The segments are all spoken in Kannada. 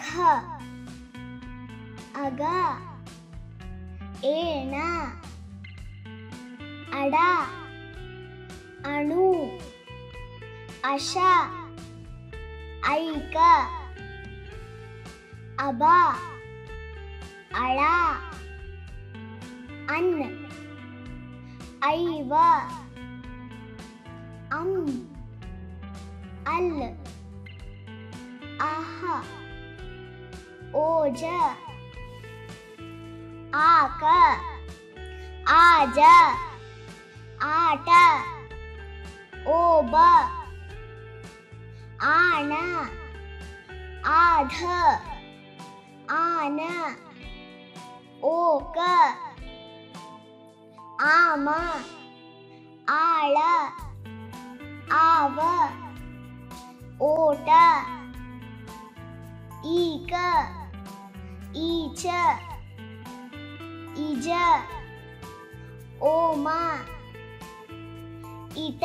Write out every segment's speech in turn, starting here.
ಅಘ ಅಗ ಏಣ ಅಡ ಅಣು ಅಶ ಐಕ ಅಬ ಅಳ ಅನ್ ಐವ ಅಂ ಅಲ್ ಅಹ ಓಜ ಆಕ ಆಜ ಆಟ ಓಬ ಆಣ ಆಧ ಆನ ಓಕ ಆಮ ಆಳ ಆವ ಓಟ ಈಕ ಈಚ ಇಜ ಓಮ ಇಟ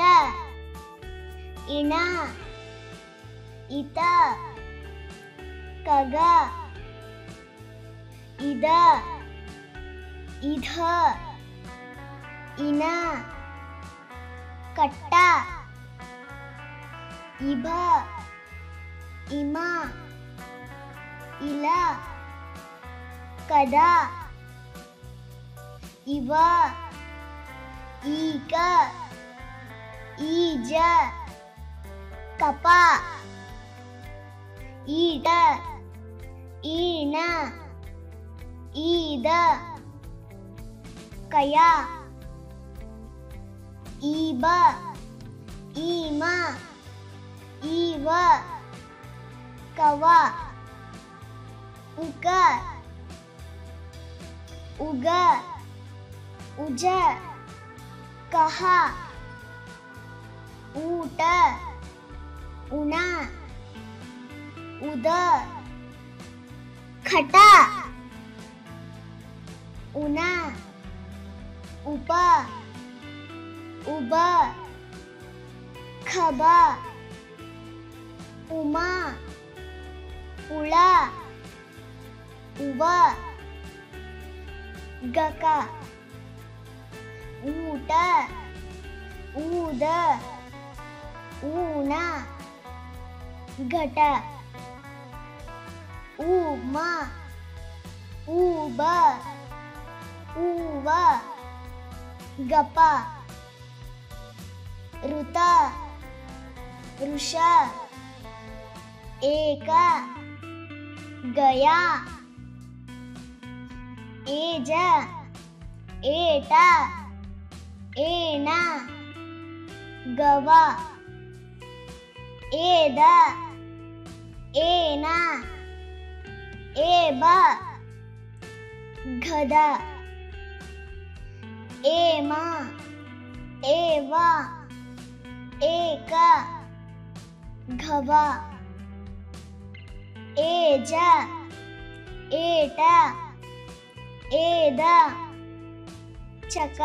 ಇಣ ಇತ ಕಗ ಇದ ಇಧ ಇನ ಕಟ್ಟ ಇಭ ಇಮ ಇಲ ಕದ ಇವ ಈಕ ಈಜ ಕಪ ಈಟ ಈಣ ಈದ ಕಯ ಈಬ ಈಮ ಈವ ಕವ ಉಕ ಉಗ ಉಜ ಕಹ ಊಟ ಉಣ ಉದ ಖಟ ಉನ ಉಪ ಉಬ ಖಬ ಉಮ ಉಳ ಉವ ಗಕ ಊಟ ಊದ ಊಣ ಘಟ ಉಮ ಊಬ ಊವ ಗಪ ಋತ ಋಷ ಏಕ ಗಯ ಏಜ ಏಟ ಏಣ ಗವ ಏದ ಏನ ಏಬ ಗದ ಏಮ ಏವ ಏಕ ಘವ ಏಜ ಏಟ ಏದ ಚಕ